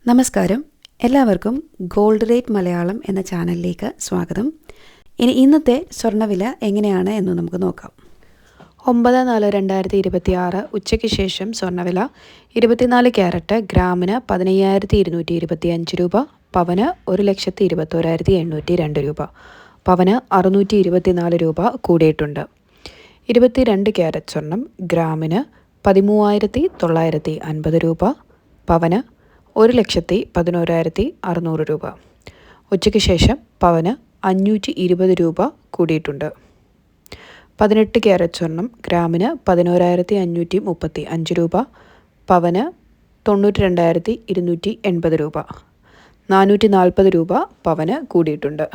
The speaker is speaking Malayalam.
നമസ്കാരം, എല്ലാവർക്കും ഗോൾഡ് റേറ്റ് മലയാളം എന്ന ചാനലിലേക്ക് സ്വാഗതം. ഇന്നത്തെ സ്വർണ്ണവില എങ്ങനെയാണ് എന്ന് നമുക്ക് നോക്കാം. 9/4/2026 ഉച്ചയ്ക്ക് ശേഷം സ്വർണ്ണവില 24 ക്യാരറ്റ് ഗ്രാമിന് 15,225 രൂപ, പവന് 1,21,802 രൂപ, പവന് 624 രൂപ കൂടിയിട്ടുണ്ട്. 22 ക്യാരറ്റ് സ്വർണം ഗ്രാമിന് 13,950 രൂപ, പവന് 1,11,600 രൂപ. ഉച്ചയ്ക്ക് ശേഷം പവന് 520 രൂപ കൂടിയിട്ടുണ്ട്. 18 ക്യാരറ്റ് സ്വർണം ഗ്രാമിന് 11,535 രൂപ, പവന് 92,280 രൂപ. 440 രൂപ പവന് കൂടിയിട്ടുണ്ട്.